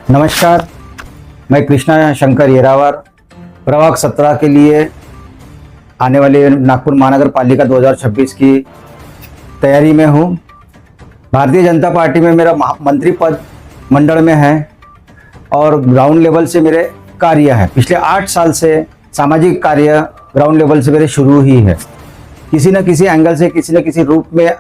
नमस्कार, मैं कृष्णा शंकर येरावर प्रभाग 17 के लिए आने वाले नागपुर महानगर पालिका 2026 की तैयारी में हूँ। भारतीय जनता पार्टी में मेरा मंत्री पद मंडल में है और ग्राउंड लेवल से मेरे कार्य है। पिछले 8 साल से सामाजिक कार्य ग्राउंड लेवल से मेरे शुरू ही है। किसी न किसी एंगल से, किसी न किसी रूप में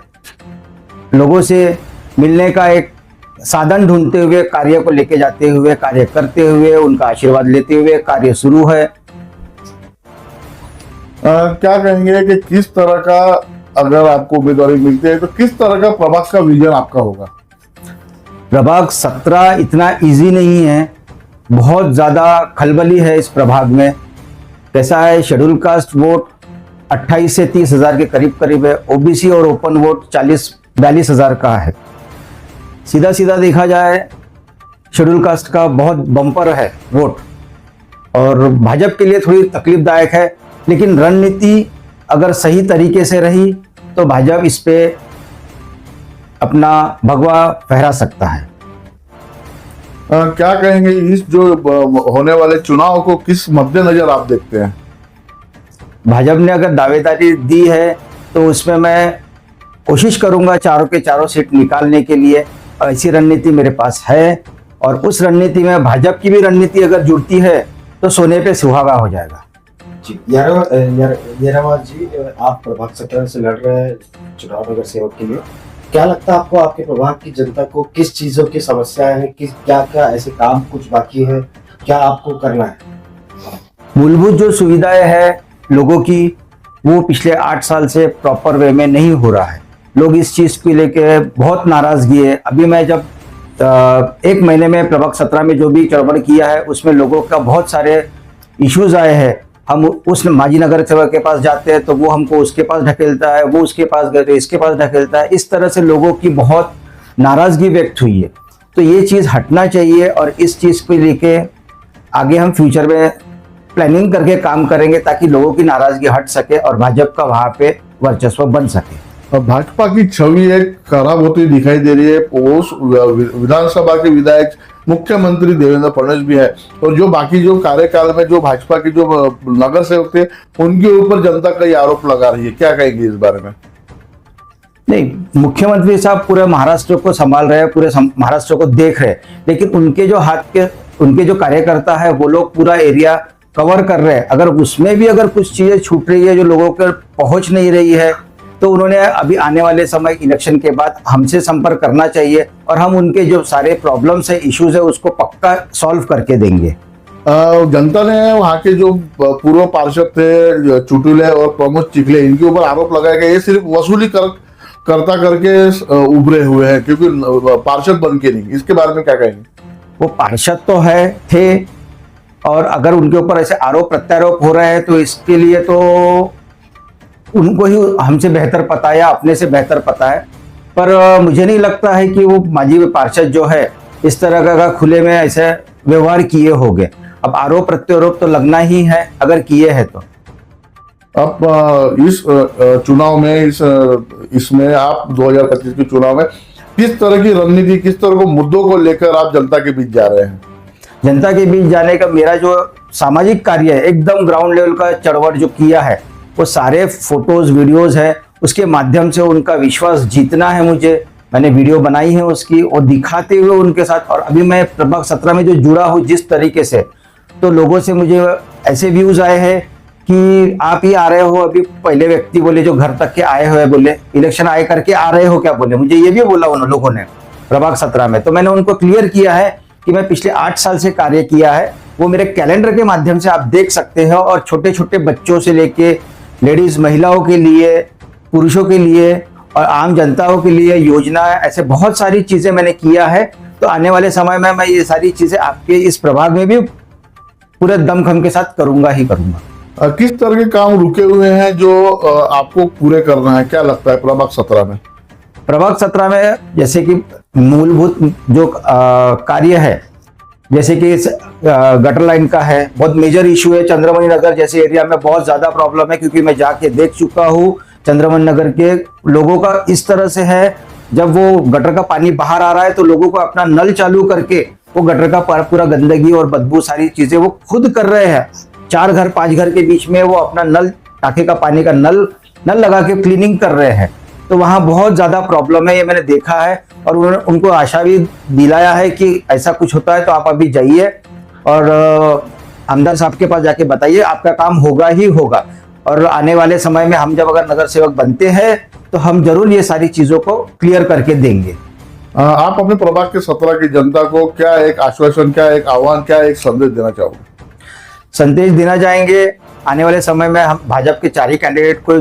लोगों से मिलने का एक साधन ढूंढते हुए, कार्य को लेके जाते हुए, कार्य करते हुए, उनका आशीर्वाद लेते हुए कार्य शुरू है। क्या कहेंगे कि किस तरह का, अगर आपको उम्मीदवारी मिलती है तो किस तरह का प्रभाग का विजन आपका होगा? प्रभाग 17 इतना इजी नहीं है, बहुत ज़्यादा खलबली है इस प्रभाग में। कैसा है, शेड्यूल कास्ट वोट 28 से 30 हज़ार के करीब है। ओबीसी और ओपन वोट 40-42 हज़ार का है। सीधा सीधा देखा जाए, शेड्यूल कास्ट का बहुत बम्पर है वोट और भाजपा के लिए थोड़ी तकलीफदायक है, लेकिन रणनीति अगर सही तरीके से रही तो भाजपा इस पे अपना भगवा फहरा सकता है। क्या कहेंगे, इस जो होने वाले चुनाव को किस मद्देनजर आप देखते हैं? भाजपा ने अगर दावेदारी दी है तो उसमें मैं कोशिश करूंगा चारों के चारों सीट निकालने के लिए। ऐसी रणनीति मेरे पास है और उस रणनीति में भाजपा की भी रणनीति अगर जुड़ती है तो सोने पे सुहागा हो जाएगा। जी येरावार जी, आप प्रभाग 17 से लड़ रहे हैं चुनाव नगर सेवक के लिए। क्या लगता है आपको, आपके प्रभाग की जनता को किस चीजों की समस्याएं हैं, किस क्या क्या ऐसे काम कुछ बाकी है, क्या आपको करना है? मूलभूत जो सुविधाएं है लोगों की, वो पिछले 8 साल से प्रॉपर वे में नहीं हो रहा है। लोग इस चीज को लेके बहुत नाराजगी है। अभी मैं जब 1 महीने में प्रभाग 17 में जो भी चढ़बड़ किया है उसमें लोगों का बहुत सारे इश्यूज आए हैं। हम उस माजी नगर सेवक के पास जाते हैं तो वो हमको उसके पास ढकेलता है, वो उसके पास गए तो इसके पास ढकेलता है। इस तरह से लोगों की बहुत नाराजगी व्यक्त हुई है। तो ये चीज़ हटना चाहिए और इस चीज़ को लेके आगे हम फ्यूचर में प्लानिंग करके काम करेंगे ताकि लोगों की नाराजगी हट सके और भाजपा का वहाँ पे वर्चस्व बन सके। भाजपा की छवि एक खराब होती दिखाई दे रही है। उस विधानसभा के विधायक मुख्यमंत्री देवेंद्र फडणवीस भी है और जो बाकी जो कार्यकाल में जो भाजपा के जो नगर सेवक थे उनके ऊपर जनता कई आरोप लगा रही है। क्या कहेंगे इस बारे में? नहीं, मुख्यमंत्री साहब पूरे महाराष्ट्र को संभाल रहे हैं, पूरे महाराष्ट्र को देख रहे हैं, लेकिन उनके जो उनके जो कार्यकर्ता है वो लोग पूरा एरिया कवर कर रहे हैं। अगर उसमें भी अगर कुछ चीजें छूट रही है जो लोगों के पहुंच नहीं रही है तो उन्होंने अभी आने वाले समय इलेक्शन के बाद हमसे संपर्क करना चाहिए और हम उनके जो सारे प्रॉब्लम्स है, इश्यूज है, उसको पक्का सॉल्व करके देंगे। जनता ने वहाँ के जो पूर्व पार्षद थे चुटुले और प्रमोद चिखले, इनके ऊपर आरोप लगाया गया ये सिर्फ वसूली करता करके उभरे हुए हैं, क्योंकि पार्षद बन के नहीं। इसके बारे में क्या कहेंगे? वो पार्षद तो थे और अगर उनके ऊपर ऐसे आरोप प्रत्यारोप हो रहे हैं तो इसके लिए तो उनको ही हमसे बेहतर पता है या अपने से बेहतर पता है। पर मुझे नहीं लगता है कि वो माजी पार्षद जो है इस तरह का खुले में ऐसे व्यवहार किए होंगे। अब आरोप प्रत्यारोप तो लगना ही है अगर किए हैं तो। अब इस चुनाव में इसमें आप 2025 के चुनाव में किस तरह की रणनीति, किस तरह के मुद्दों को लेकर आप जनता के बीच जा रहे हैं? जनता के बीच जाने का मेरा जो सामाजिक कार्य है, एकदम ग्राउंड लेवल का चढ़वट जो किया है, वो सारे फोटोज वीडियोज है, उसके माध्यम से उनका विश्वास जीतना है मुझे। मैंने वीडियो बनाई है उसकी और दिखाते हुए उनके साथ। और अभी मैं प्रभाग 17 में जो जुड़ा हूँ जिस तरीके से, तो लोगों से मुझे ऐसे व्यूज आए हैं कि आप ही आ रहे हो। अभी पहले व्यक्ति बोले जो घर तक के आए हुए, बोले इलेक्शन आए करके आ रहे हो क्या, बोले मुझे ये भी बोला उन लोगों ने प्रभाग 17 में। तो मैंने उनको क्लियर किया है कि मैं पिछले 8 साल से कार्य किया है, वो मेरे कैलेंडर के माध्यम से आप देख सकते हो। और छोटे छोटे बच्चों से लेके लेडीज, महिलाओं के लिए, पुरुषों के लिए और आम जनताओं के लिए योजना, ऐसे बहुत सारी चीजें मैंने किया है। तो आने वाले समय में मैं ये सारी चीजें आपके इस प्रभाग में भी पूरे दमखम के साथ करूंगा ही करूंगा। किस तरह के काम रुके हुए हैं जो आपको पूरे करना है? क्या लगता है प्रभाग 17 में? प्रभाग 17 में जैसे कि मूलभूत जो कार्य है, जैसे कि गटर लाइन का है, बहुत मेजर इशू है। चंद्रमणि नगर जैसे एरिया में बहुत ज्यादा प्रॉब्लम है, क्योंकि मैं जाके देख चुका हूँ। चंद्रमणि नगर के लोगों का इस तरह से है, जब वो गटर का पानी बाहर आ रहा है तो लोगों को अपना नल चालू करके वो गटर का पूरा गंदगी और बदबू सारी चीजें वो खुद कर रहे हैं। 4 घर 5 घर के बीच में वो अपना नल, टाके का पानी का नल लगा के क्लीनिंग कर रहे हैं। तो वहाँ बहुत ज्यादा प्रॉब्लम है, ये मैंने देखा है। और उन्होंने उनको आशा भी दिलाया है कि ऐसा कुछ होता है तो आप अभी जाइए और आमदार साहब के पास जाके बताइए, आपका काम होगा ही होगा। और आने वाले समय में हम जब अगर नगर सेवक बनते हैं तो हम जरूर ये सारी चीजों को क्लियर करके देंगे। आप अपने प्रभाग के 17 की जनता को क्या एक आश्वासन, क्या एक आह्वान, क्या एक संदेश देना चाहोगे? संदेश देना चाहेंगे, आने वाले समय में हम भाजपा के 4 ही कैंडिडेट को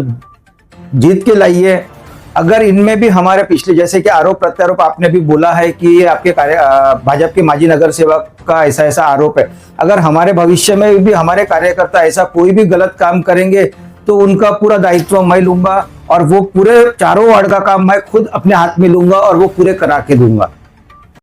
जीत के लाइए। अगर इनमें भी हमारे पिछले जैसे कि आरोप प्रत्यारोप आपने भी बोला है कि ये आपके भाजपा के माजी नगर सेवक का ऐसा आरोप है, अगर हमारे भविष्य में भी हमारे कार्यकर्ता ऐसा कोई भी गलत काम करेंगे तो उनका पूरा दायित्व मैं लूंगा और वो पूरे 4 वार्ड का काम मैं खुद अपने हाथ में लूंगा और वो पूरे करा के दूंगा।